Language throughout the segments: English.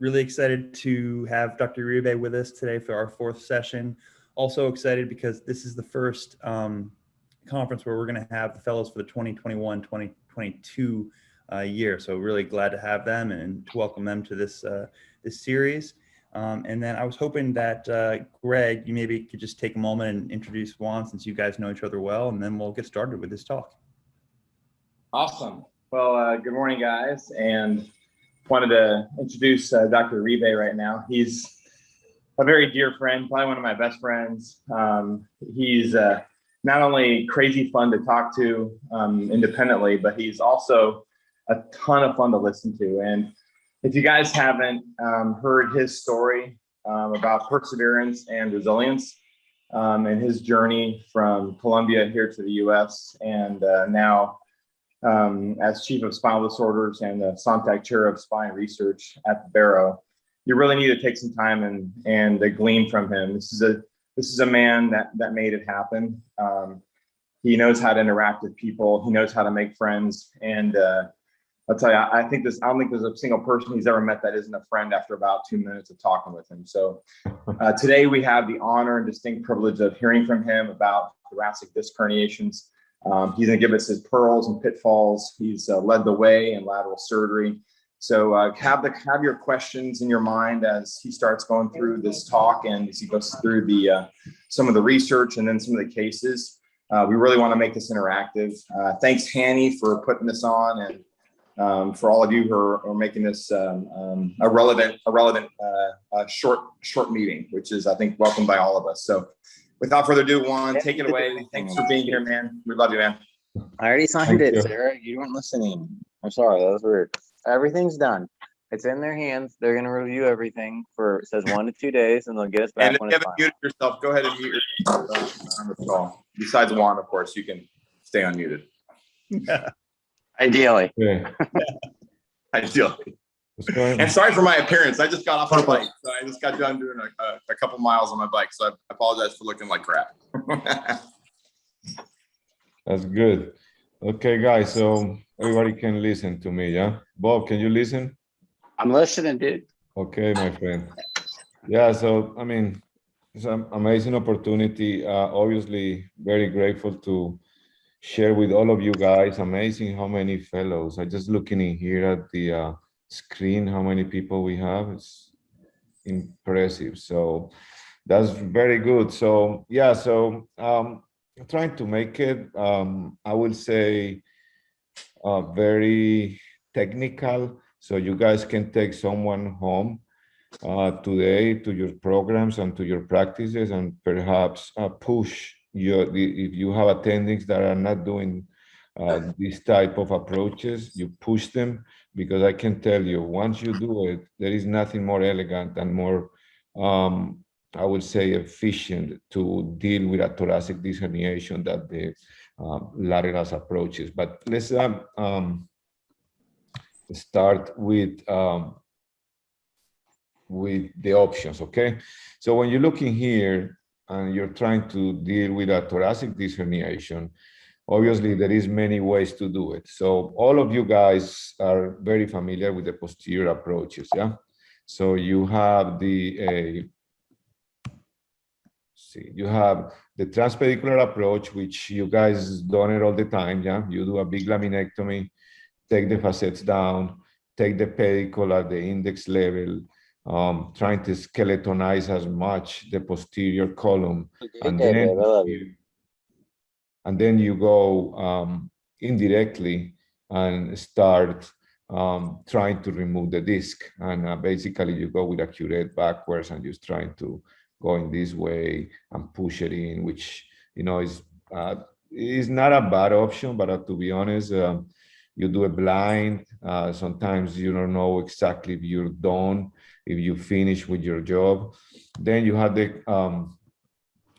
Really excited to have Dr. Uribe with us today for our fourth session. Also excited because this is the first conference where we're going to have the fellows for the 2021-2022 year. So really glad to have them and to welcome them to this series. And then I was hoping that Greg, you maybe could just take a moment and introduce Juan, since you guys know each other well, and then we'll get started with this talk. Awesome. Well, good morning, guys, and wanted to introduce Dr. Uribe right now. He's a very dear friend, probably one of my best friends. He's not only crazy fun to talk to independently, but he's also a ton of fun to listen to. And if you guys haven't heard his story about perseverance and resilience and his journey from Colombia here to the US, and now as Chief of Spinal Disorders and the Sonntag Chair of Spine Research at Barrow, you really need to take some time and glean from him. This is a man that made it happen. He knows how to interact with people. He knows how to make friends. And I'll tell you, I don't think there's a single person he's ever met that isn't a friend after about 2 minutes of talking with him. So today we have the honor and distinct privilege of hearing from him about thoracic disc herniations. He's going to give us his pearls and pitfalls. He's led the way in lateral surgery. So have your questions in your mind as he starts going through this talk and as he goes through some of the research and then some of the cases. We really want to make this interactive. Thanks, Hanny, for putting this on, and for all of you who are making this a relevant short meeting, which is, I think, welcomed by all of us. So without further ado, Juan, take it away. Thanks for being here, man. We love you, man. I already signed it, Sarah. You weren't listening. I'm sorry, that was weird. Everything's done. It's in their hands. They're going to review everything for, it says 1 to 2 days, and they'll get us back. And if you haven't muted yourself, go ahead and mute yourself on the call. Besides Juan, of course, you can stay unmuted. Ideally. Yeah. Ideally. And sorry for my appearance. I just got off my bike. So I just got done doing a couple miles on my bike. So I apologize for looking like crap. That's good. Okay, guys. So everybody can listen to me, yeah? Bob, can you listen? I'm listening, dude. Okay, my friend. Yeah, so, I mean, it's an amazing opportunity. Obviously, very grateful to share with all of you guys. Amazing how many fellows. I just looking in here at the screen, how many people we have. It's impressive. So that's very good. So yeah, so I'm trying to make it, I will say, very technical, so you guys can take someone home today to your programs and to your practices, and perhaps push if you have attendings that are not doing this type of approaches, you push them, because I can tell you, once you do it, there is nothing more elegant and more, I would say, efficient to deal with a thoracic disc herniation than the lateral approaches. But let's start with the options, okay? So when you're looking here and you're trying to deal with a thoracic disc herniation, obviously there is many ways to do it. So all of you guys are very familiar with the posterior approaches, yeah? So you have the transpedicular approach, which you guys done it all the time, yeah? You do a big laminectomy, take the facets down, take the pedicle at the index level, trying to skeletonize as much the posterior column, and then you go indirectly and start trying to remove the disc, and basically you go with a curette backwards and just trying to go in this way and push it in, which, you know, is not a bad option, but to be honest, you do it blind. Sometimes you don't know exactly if you're done, if you finish with your job. Then you have the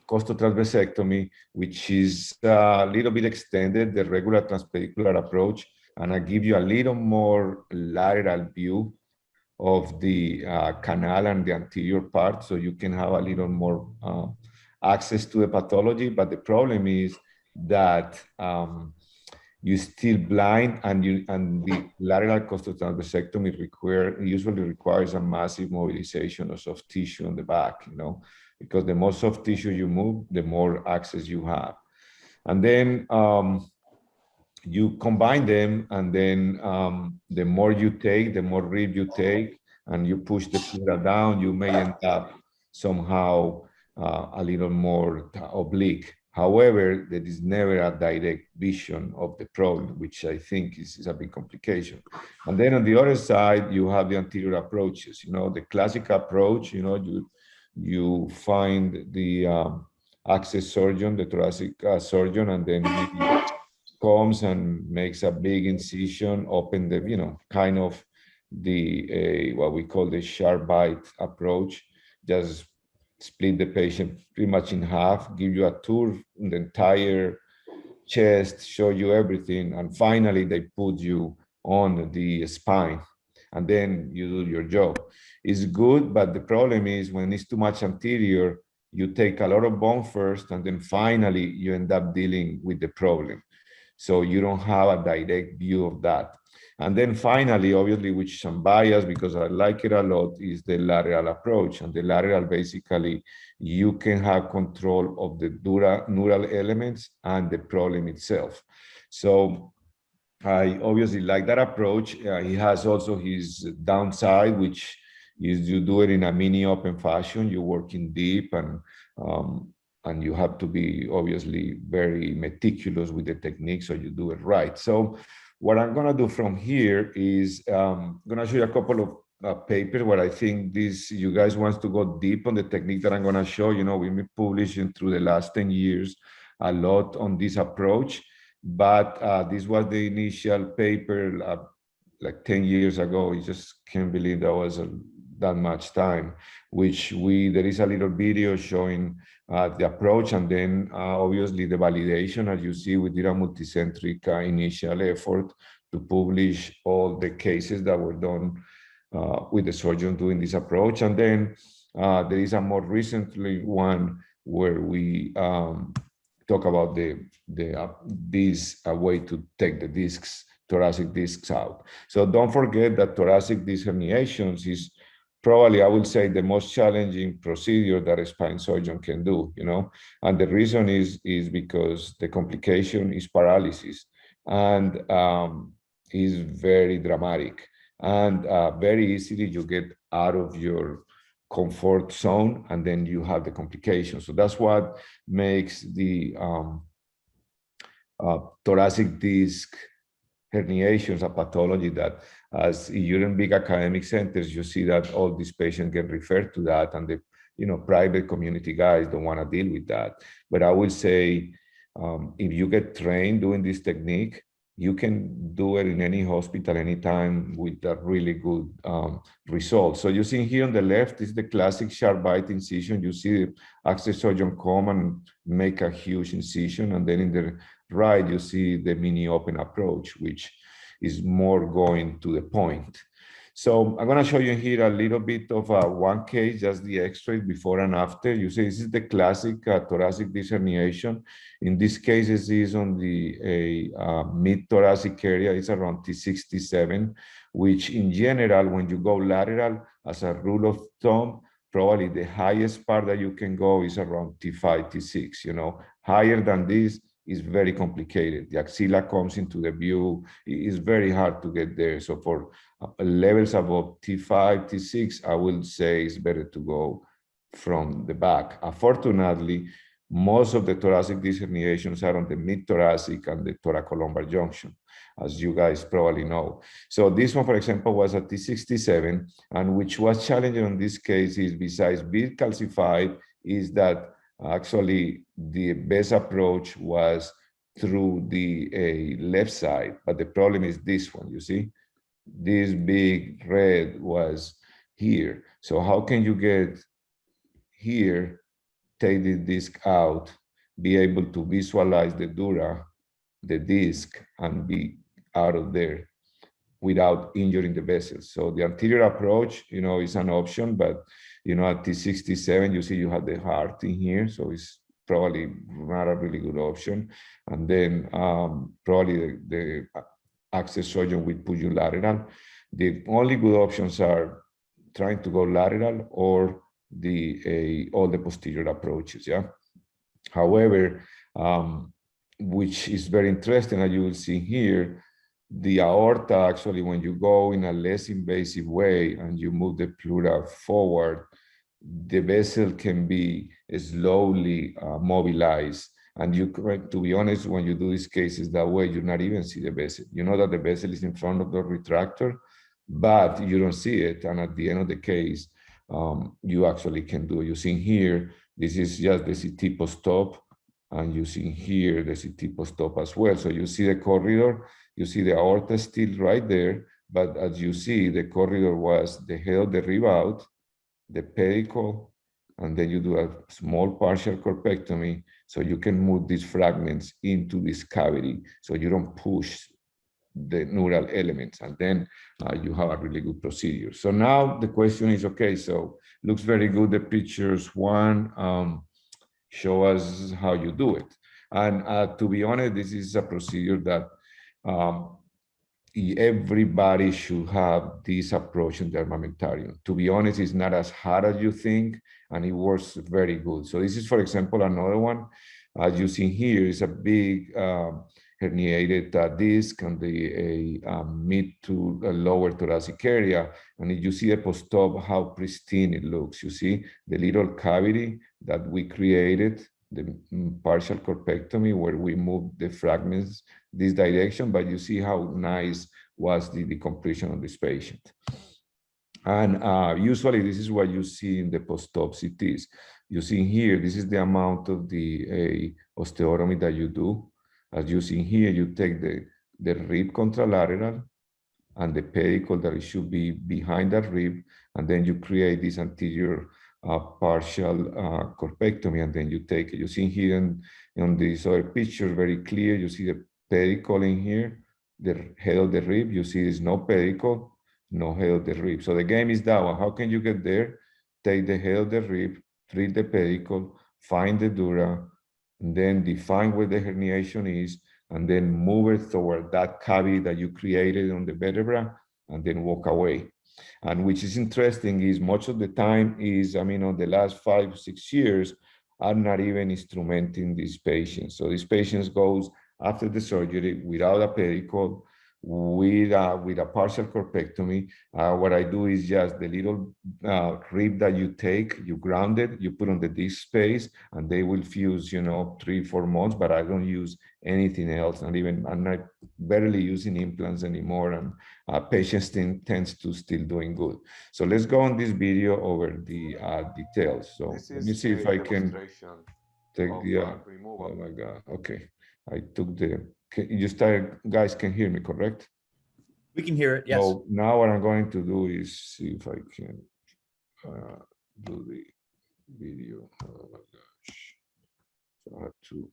costotransversectomy, which is a little bit extended, the regular transpedicular approach, and I give you a little more lateral view of the canal and the anterior part, so you can have a little more access to the pathology. But the problem is that you still blind, and the lateral costotransversectomy usually requires a massive mobilization of soft tissue on the back, because the more soft tissue you move, the more access you have. And then you combine them, and then the more you take, the more rib you take, and you push the pleura down, you may end up somehow a little more oblique. However, there is never a direct vision of the problem, which I think is a big complication. And then on the other side, you have the anterior approaches. The classic approach, you find the access surgeon, the thoracic surgeon, and then he comes and makes a big incision, open the, kind of the, what we call the sharp bite approach, just split the patient pretty much in half, give you a tour in the entire chest, show you everything, and finally they put you on the spine, and then you do your job. It's good, but the problem is when it's too much anterior, you take a lot of bone first, and then finally you end up dealing with the problem. So you don't have a direct view of that. And then finally, obviously, with some bias, because I like it a lot, is the lateral approach. And the lateral, basically, you can have control of the neural elements and the problem itself. So I obviously like that approach. He has also his downside, which is you do it in a mini open fashion. You're working deep, and you have to be obviously very meticulous with the technique so you do it right. So what I'm going to do from here is I'm going to show you a couple of papers where I think you guys want to go deep on the technique that I'm going to show. We've been publishing through the last 10 years a lot on this approach, but this was the initial paper like 10 years ago. You just can't believe that was that much time, there is a little video showing the approach, and then obviously the validation. As you see, we did a multicentric initial effort to publish all the cases that were done with the surgeon doing this approach. And then there is a more recently one where we talk about this way to take the discs, thoracic discs out. So don't forget that thoracic disc herniations is probably, I would say, the most challenging procedure that a spine surgeon can do, and the reason is because the complication is paralysis, and is very dramatic, and very easily you get out of your comfort zone, and then you have the complications. So that's what makes the thoracic disc herniations a pathology that, as you're in big academic centers, you see that all these patients get referred to that, and the private community guys don't want to deal with that. But I would say, if you get trained doing this technique, you can do it in any hospital, anytime, with a really good result. So you see here on the left is the classic sharp bite incision. You see the access surgeon come and make a huge incision, and then in the right, you see the mini open approach, which is more going to the point. So I'm going to show you here a little bit of one case, just the x-rays before and after. You see, this is the classic thoracic disc herniation. In this case, it is on the mid-thoracic area. It's around T67, which in general, when you go lateral, as a rule of thumb, probably the highest part that you can go is around T5, T6. Higher than this is very complicated. The axilla comes into the view. It's very hard to get there. So for levels above T5, T6, I will say it's better to go from the back. Unfortunately, most of the thoracic disc herniations are on the mid-thoracic and the thoracolumbar junction, as you guys probably know. So this one, for example, was at T67, and which was challenging in this case is, besides being calcified, is that actually the best approach was through the left side, but the problem is this one. You see, this big red was here. So how can you get here, take the disc out, be able to visualize the dura, the disc, and be out of there without injuring the vessels? So the anterior approach, is an option, but at T67, you see you have the heart in here, so it's probably not a really good option. And then probably the access surgeon will put you lateral. The only good options are trying to go lateral or all the posterior approaches, yeah. However, which is very interesting, as you will see here, the aorta actually, when you go in a less invasive way and you move the pleura forward, the vessel can be slowly mobilized. And you, to be honest, when you do these cases that way, you not even see the vessel. You know that the vessel is in front of the retractor, but you don't see it. And at the end of the case, you actually can do it. You see here, this is just the CT post-op, and you see here the CT post-op as well. So you see the corridor, you see the aorta still right there, but as you see, the corridor was the head of the rib out, the pedicle, and then you do a small partial corpectomy so you can move these fragments into this cavity so you don't push the neural elements, and then you have a really good procedure. So now the question is, okay, so looks very good, the pictures. One, show us how you do it. And to be honest, this is a procedure that everybody should have this approach in the armamentarium. To be honest, it's not as hard as you think, and it works very good. So this is, for example, another one. As you see here, is a big herniated disc on the mid to lower thoracic area. And you see the post-op, how pristine it looks. You see the little cavity that we created, the partial corpectomy, where we moved the fragments this direction, but you see how nice was the decompression of this patient. And usually this is what you see in the post-op CTs. You see here, this is the amount of the osteotomy that you do. As you see here, you take the rib contralateral and the pedicle that it should be behind that rib, and then you create this anterior partial corpectomy, and then you take it. You see here on this other picture, very clear, you see the pedicle in here, the head of the rib, you see there's no pedicle, no head of the rib. So the game is that one. How can you get there? Take the head of the rib, treat the pedicle, find the dura, and then define where the herniation is, and then move it toward that cavity that you created on the vertebra, and then walk away. And which is interesting is much of the time is, I mean, on the last 5 or 6 years, I'm not even instrumenting these patients. So these patients goes after the surgery without a pedicle, with a partial corpectomy. What I do is just the little rib that you take, you ground it, you put on the disc space, and they will fuse, 3-4 months, but I don't use anything else. And even I'm not barely using implants anymore, and patients tends to still doing good. So let's go on this video over the details. So let me see if I can take the, oh my God, okay. I took guys can hear me, correct? We can hear it, yes. So now what I'm going to do is see if I can do the video. Oh my gosh. So I have to,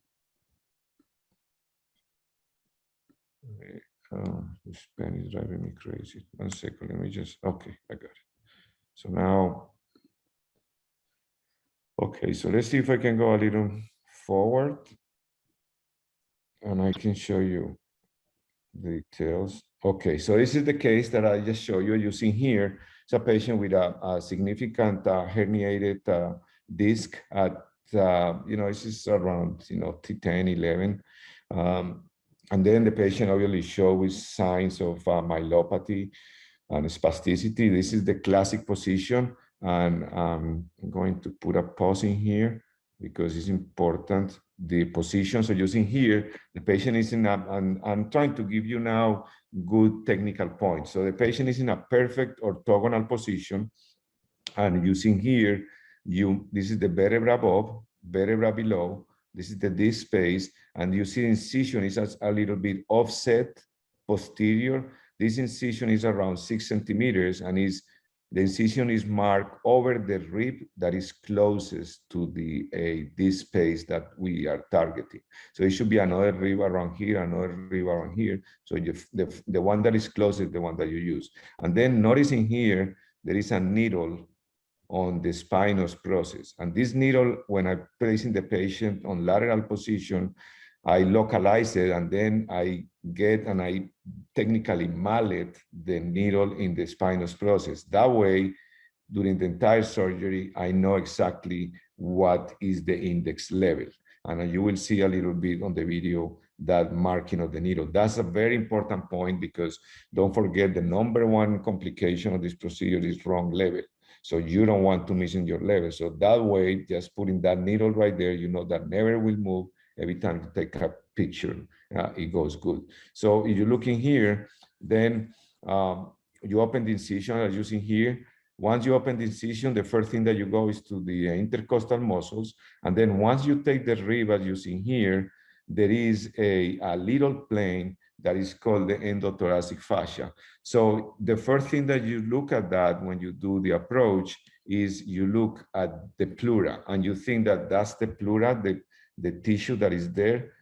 this pen is driving me crazy. 1 second, let me just, okay, I got it. So now, okay, so let's see if I can go a little forward, and I can show you the details. Okay, so this is the case that I just showed you. You see here, it's a patient with a significant herniated disc at, this is around, 10, 11. And then the patient obviously shows signs of myelopathy and spasticity. This is the classic position. And I'm going to put a pause in here because it's important. The position, so using here, the patient is in I'm trying to give you now good technical points. So the patient is in a perfect orthogonal position, and using here, this is the vertebra above, vertebra below, this is the disc space, and you see incision is a little bit offset posterior. This incision is around 6 centimeters, and the incision is marked over the rib that is closest to the disc space that we are targeting. So it should be another rib around here, another rib around here. So the one that is closest is the one that you use. And then noticing here, there is a needle on the spinal process. And this needle, when I placing the patient on lateral position, I localize it, and then I get and I technically mallet the needle in the spinal process. That way, during the entire surgery, I know exactly what is the index level. And you will see a little bit on the video that marking of the needle. That's a very important point, because don't forget the number one complication of this procedure is wrong level. So you don't want to miss in your level. So that way, just putting that needle right there, you know that never will move. Every time you take a picture, it goes good. So if you look in here, then you open the incision as you see here. Once you open the incision, the first thing that you go is to the intercostal muscles. And then once you take the rib, as you see here, there is a little plane that is called the endothoracic fascia. So the first thing that you look at that when you do the approach is you look at the pleura, and you think that that's the pleura, the tissue that is there.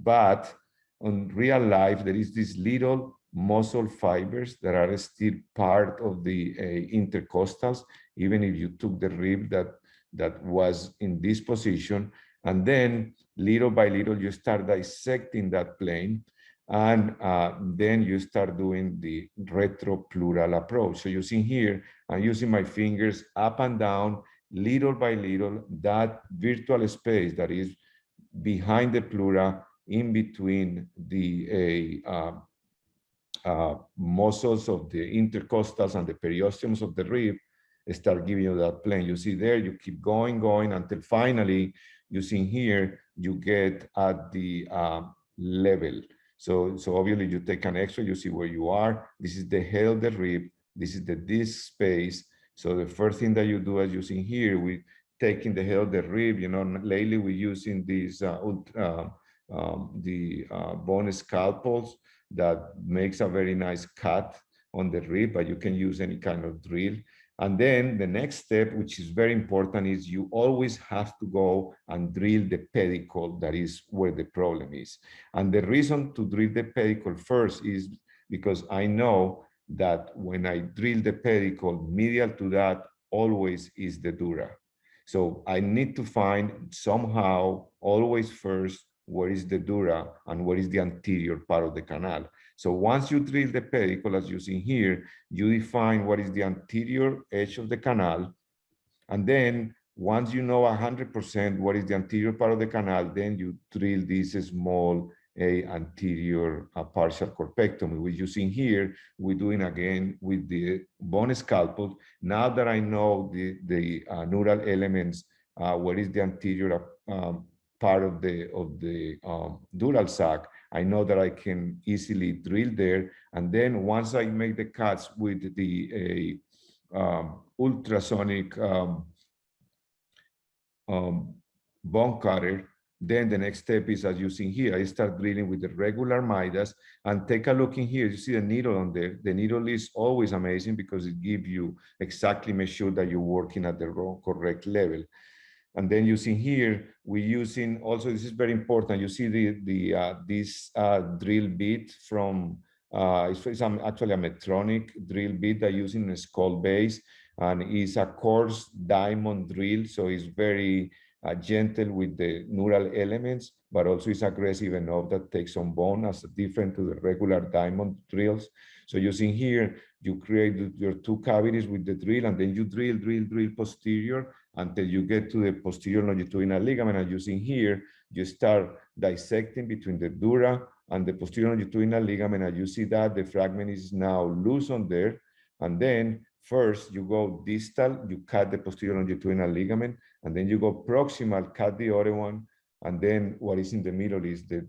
But in real life, there is this little muscle fibers that are still part of the intercostals, even if you took the rib that was in this position. And then little by little, you start dissecting that plane, and then you start doing the retropleural approach. So you see here, I'm using my fingers up and down, little by little, that virtual space that is behind the pleura, in between the muscles of the intercostals and the periosteums of the rib, start giving you that plane. You see there, you keep going until finally, you see here, you get at the level. So obviously you take an X-ray, you see where you are. This is the head of the rib. This is the disc space. So the first thing that you do, as you see here, we taking the head of the rib. You know, lately we're using these bone scalpels that makes a very nice cut on the rib, but you can use any kind of drill. And then the next step, which is very important, is you always have to go and drill the pedicle. That is where the problem is. And the reason to drill the pedicle first is because I know that when I drill the pedicle, medial to that always is the dura. So I need to find somehow always first where is the dura and where is the anterior part of the canal. So once you drill the pedicle, as you see here, you define what is the anterior edge of the canal. And then once you know 100% what is the anterior part of the canal, then you drill this small anterior partial corpectomy, which you see here, we're doing again with the bone scalpel. Now that I know the neural elements, what is the anterior part of the dural sac, I know that I can easily drill there. And then once I make the cuts with the ultrasonic bone cutter, then the next step is, as you see here, I start drilling with the regular Midas. And take a look in here, you see the needle on there. The needle is always amazing because it gives you exactly make sure that you're working at the correct level. And then you see here, we're using also, this is very important, you see this drill bit from, it's actually a Medtronic drill bit that using a skull base, and it's a coarse diamond drill, so it's very gentle with the neural elements, but also it's aggressive enough that takes on bone as different to the regular diamond drills. So you see here, you create your two cavities with the drill, and then you drill posterior until you get to the posterior longitudinal ligament. And you see here, you start dissecting between the dura and the posterior longitudinal ligament, and you see that the fragment is now loose on there. And then first you go distal, you cut the posterior longitudinal ligament, and then you go proximal, cut the other one, and then what is in the middle is the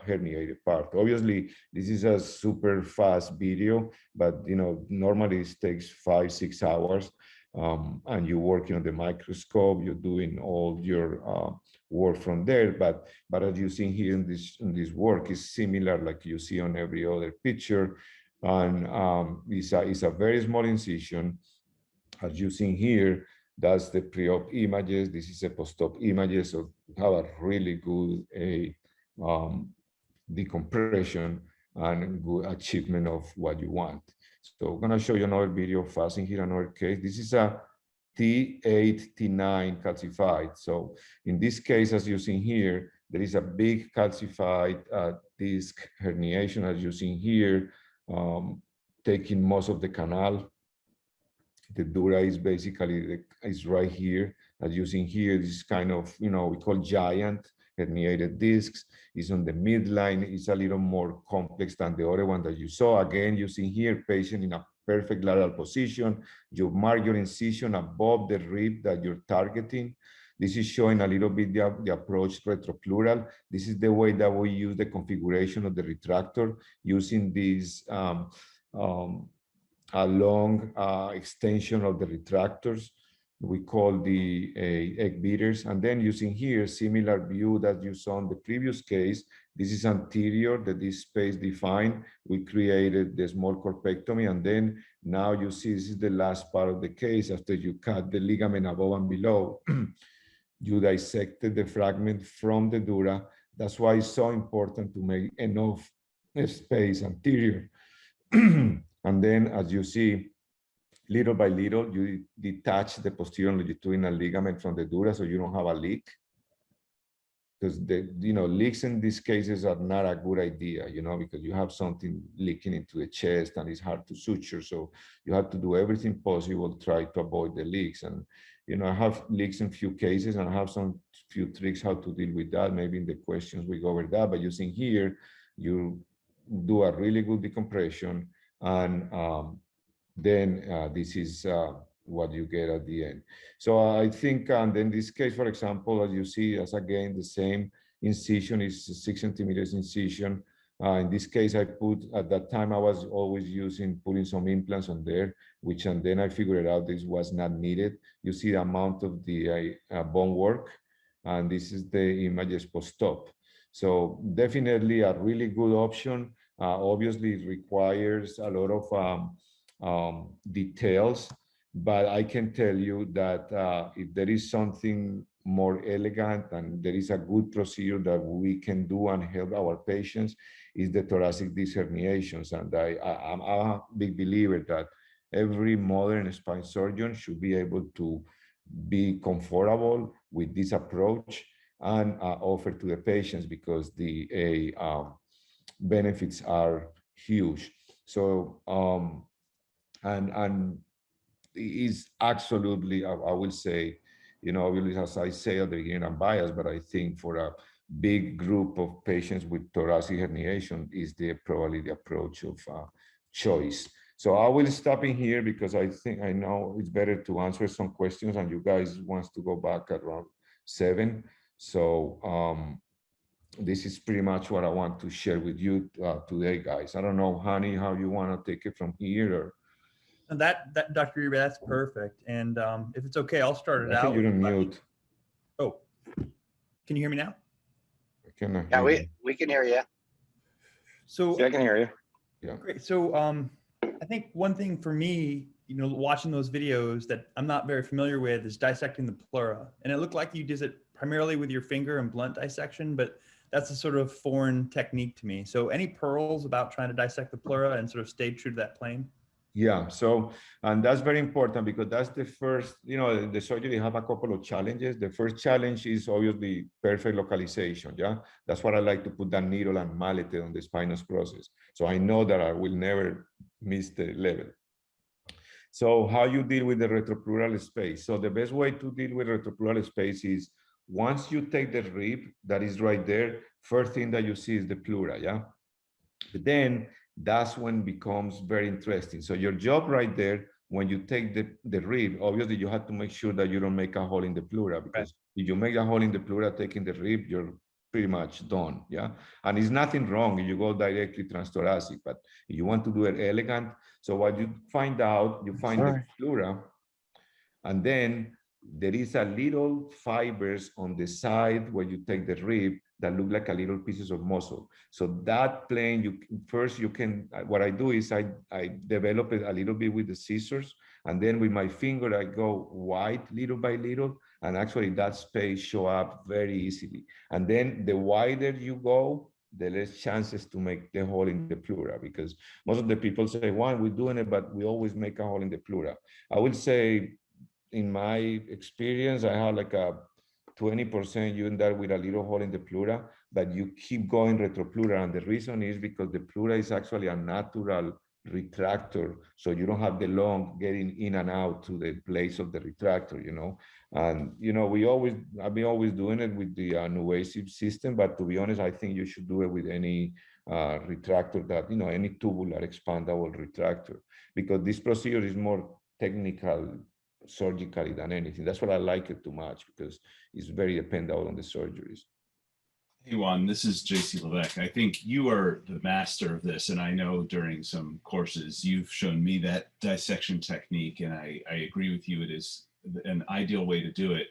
herniated part. Obviously, this is a super fast video, but you know, normally it takes 5-6 hours, and you're working on the microscope, you're doing all your work from there. But as you see here in this work is similar like you see on every other picture. And it's a very small incision. As you see here, that's the pre-op images. This is a post-op images. So have a really good decompression and good achievement of what you want. So I'm gonna show you another video of FAANS here, another case. This is a T8, T9 calcified. So in this case, as you see here, there is a big calcified disc herniation, as you see here, taking most of the canal. The dura is basically is right here. As you see here, this is kind of, we call giant herniated discs. It's on the midline. It's a little more complex than the other one that you saw. Again, you see here, patient in a perfect lateral position. You mark your incision above the rib that you're targeting. This is showing a little bit the approach retropleural. This is the way that we use the configuration of the retractor, using this a long extension of the retractors. We call the egg beaters. And then using here, similar view that you saw in the previous case. This is anterior, that this space defined. We created the small corpectomy. And then now you see this is the last part of the case. After you cut the ligament above and below, you dissected the fragment from the dura. That's why it's so important to make enough space anterior. And then, as you see, little by little, you detach the posterior longitudinal ligament from the dura so you don't have a leak. Because leaks in these cases are not a good idea, because you have something leaking into the chest and it's hard to suture. So you have to do everything possible to try to avoid the leaks. And I have leaks in few cases, and I have few tricks how to deal with that. Maybe in the questions we go over that. But using here, you do a really good decompression. And then this is what you get at the end. So I think, and then this case, for example, as you see, as again, the same incision is 6 centimeters incision. In this case, I put, at that time, I was always putting some implants on there, and then I figured out this was not needed. You see the amount of the bone work, and this is the images post-op. So definitely a really good option. Obviously, it requires a lot of details, but I can tell you that if there is something more elegant and there is a good procedure that we can do and help our patients, is the thoracic disc herniations. And I'm a big believer that every modern spine surgeon should be able to be comfortable with this approach and offer to the patients, because the benefits are huge. So and is absolutely, I will say, obviously, as I say at the beginning, I'm biased, but I think for a big group of patients with thoracic herniation is probably the approach of choice. So I will stop in here, because I know it's better to answer some questions, and you guys wants to go back at around 7. So this is pretty much what I want to share with you today, guys. I don't know, Hani, how you want to take it from here, or that Dr. Uribe, that's perfect. And if it's okay, I'll start it out. I think you're on mute. Oh, can you hear me now? I cannot Yeah, hear you. we can hear you. So Yeah, I can hear you. Yeah, great. So I think one thing for me, watching those videos that I'm not very familiar with, is dissecting the pleura. And it looked like you did it primarily with your finger and blunt dissection, but that's a sort of foreign technique to me. So any pearls about trying to dissect the pleura and sort of stay true to that plane? Yeah, so, and that's very important, because that's the first, the surgery have a couple of challenges. The first challenge is obviously perfect localization, yeah? That's what I like to put that needle and mallet on the spinous process. So I know that I will never miss the level. So how you deal with the retropleural space? So the best way to deal with retropleural space is, once you take the rib that is right there, first thing that you see is the pleura, yeah? But then that's when it becomes very interesting. So your job right there, when you take the rib, obviously you have to make sure that you don't make a hole in the pleura, because if you make a hole in the pleura taking the rib, you're pretty much done, yeah? And it's nothing wrong if you go directly transthoracic, but if you want to do it elegant, so what you find out, you find the pleura, and then there is a little fibers on the side where you take the rib that look like a little pieces of muscle. So that plane, what I do is I develop it a little bit with the scissors, and then with my finger, I go white little by little, and actually that space show up very easily. And then the wider you go, the less chances to make the hole in the pleura, because most of the people say, Juan, we're doing it, but we always make a hole in the pleura. I would say, in my experience, I have like a 20% you end up with a little hole in the pleura, but you keep going retropleural. And the reason is because the pleura is actually a natural retractor. So you don't have the lung getting in and out to the place of the retractor, you know. And, you know, I've been always doing it with the invasive system, but to be honest, I think you should do it with any retractor that, you know, any tubular expandable retractor, because this procedure is more technical surgically than anything. That's what I like it too much, because it's very dependable on the surgeries. Hey Juan, this is JC Levesque. I think you are the master of this, and I know during some courses you've shown me that dissection technique, and I agree with you. It is an ideal way to do it.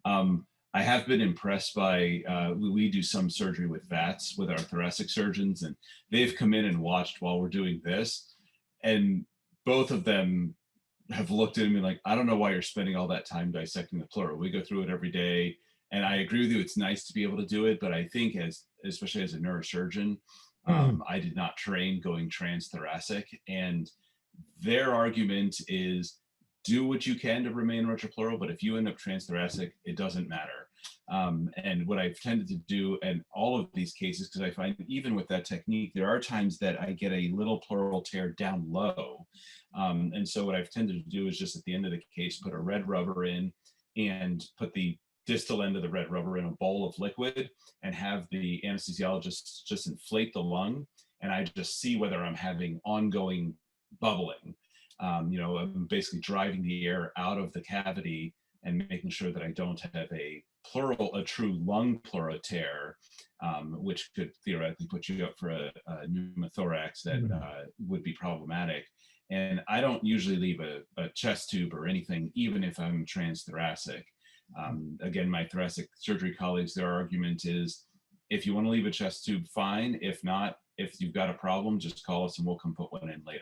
I have been impressed by, we do some surgery with VATS with our thoracic surgeons, and they've come in and watched while we're doing this, and both of them have looked at me like, I don't know why you're spending all that time dissecting the pleura. We go through it every day. And I agree with you, it's nice to be able to do it, but I think especially as a neurosurgeon, I did not train going transthoracic, and their argument is do what you can to remain retropleural, but if you end up transthoracic, it doesn't matter. And what I've tended to do in all of these cases, because I find even with that technique, there are times that I get a little pleural tear down low. And so what I've tended to do is just at the end of the case, put a red rubber in and put the distal end of the red rubber in a bowl of liquid and have the anesthesiologist just inflate the lung. And I just see whether I'm having ongoing bubbling. You know, I'm basically driving the air out of the cavity and making sure that I don't have a true lung pleura tear, which could theoretically put you up for a pneumothorax that would be problematic. And I don't usually leave a chest tube or anything, even if I'm transthoracic. Again, my thoracic surgery colleagues, their argument is, if you want to leave a chest tube, fine. If not, if you've got a problem, just call us and we'll come put one in later.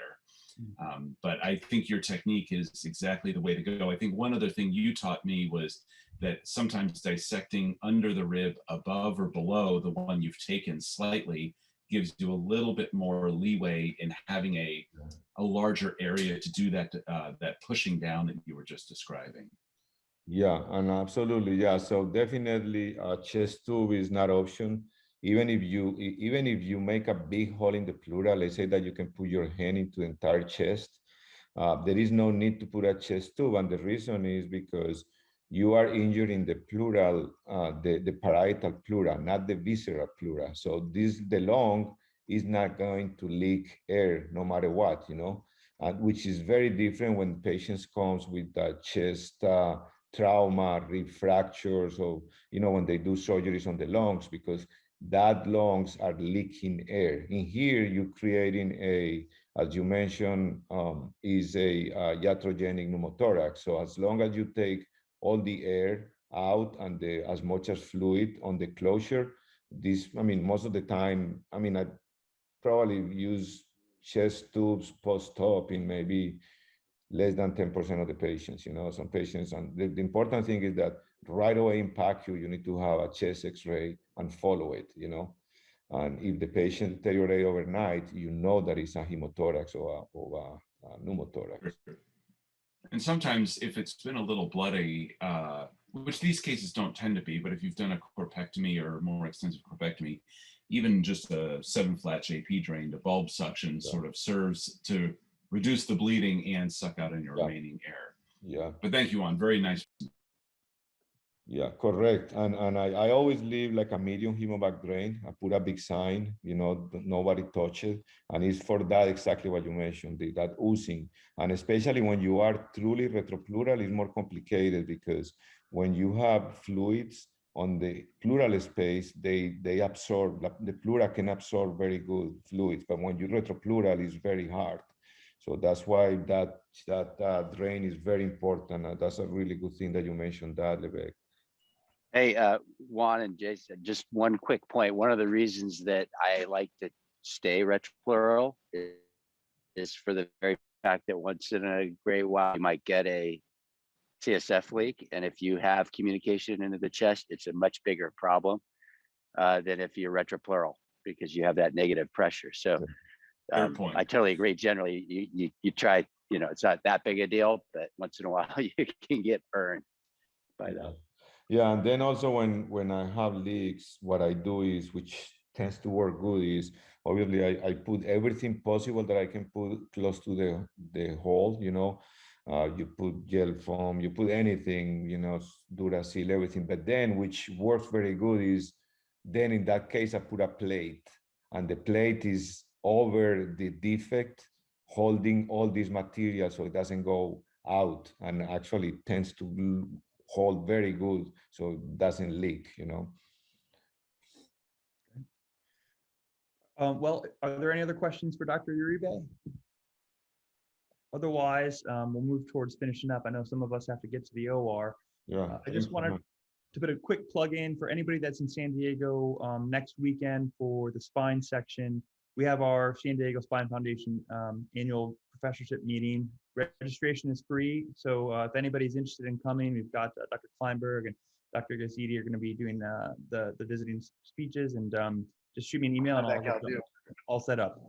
But I think your technique is exactly the way to go. I think one other thing you taught me was that sometimes dissecting under the rib above or below the one you've taken slightly gives you a little bit more leeway in having a larger area to do that pushing down that you were just describing. Yeah, and absolutely, yeah. So definitely, chest tube is not option. Even if you make a big hole in the pleura, let's say that you can put your hand into the entire chest, there is no need to put a chest tube, and the reason is because you are injuring the pleural, the parietal pleura, not the visceral pleura. So the lung is not going to leak air no matter what, you know, which is very different when patients comes with chest trauma, rib fractures, or, you know, when they do surgeries on the lungs, because that lungs are leaking air. In here, you're creating as you mentioned, is a iatrogenic pneumothorax. So as long as you take all the air out and as much as fluid on the closure, most of the time, I probably use chest tubes post-op in maybe less than 10% of the patients, you know, some patients. And the important thing is that right away in PACU, you need to have a chest x-ray and follow it, you know. And if the patient deteriorates overnight, you know that it's a hemothorax or a pneumothorax. And sometimes if it's been a little bloody, which these cases don't tend to be, but if you've done a corpectomy or more extensive corpectomy, even just a 7-flat JP drain to bulb suction sort of serves to reduce the bleeding and suck out any remaining air. Yeah. But thank you, Juan. Very nice. Yeah, correct. And I always leave like a medium hemovac drain. I put a big sign, you know, nobody touch it. And it's for that exactly what you mentioned, that oozing. And especially when you are truly retropleural, it's more complicated, because when you have fluids on the pleural space, they absorb, the pleura can absorb very good fluids. But when you're retropleural, it's very hard. So that's why that drain is very important. That's a really good thing that you mentioned that, Levesque. Hey, Juan and Jason, just one quick point. One of the reasons that I like to stay retropleural is for the very fact that once in a great while, you might get a CSF leak. And if you have communication into the chest, it's a much bigger problem than if you're retropleural, because you have that negative pressure. So Fair point. I totally agree. Generally, you try, it's not that big a deal, but once in a while you can get burned by that. Yeah, and then also when I have leaks, what I do is, which tends to work good, is obviously I put everything possible that I can put close to the hole. You put gel foam, you put anything, Duracell, everything. But then, which works very good, is then in that case I put a plate, and the plate is over the defect, holding all these materials so it doesn't go out, and actually tends to hold very good so it doesn't leak. Well, are there any other questions for Dr. Uribe? Otherwise, we'll move towards finishing up. I know some of us have to get to the OR. Yeah, I just wanted to put a quick plug in for anybody that's in San Diego next weekend for the spine section. We have our San Diego Spine Foundation annual professorship meeting. Registration is free. So if anybody's interested in coming, we've got Dr. Kleinberg and Dr. Gazzidi are going to be doing the visiting speeches, and just shoot me an email and I'll get it all set up.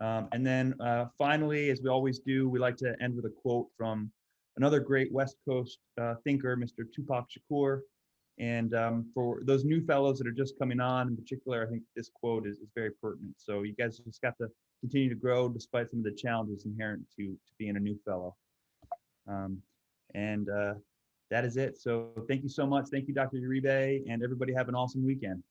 And then finally, as we always do, we like to end with a quote from another great West Coast thinker, Mr. Tupac Shakur. And for those new fellows that are just coming on in particular, I think this quote is very pertinent. So you guys just got to continue to grow despite some of the challenges inherent to being a new fellow. And that is it. So thank you so much. Thank you, Dr. Uribe, and everybody have an awesome weekend.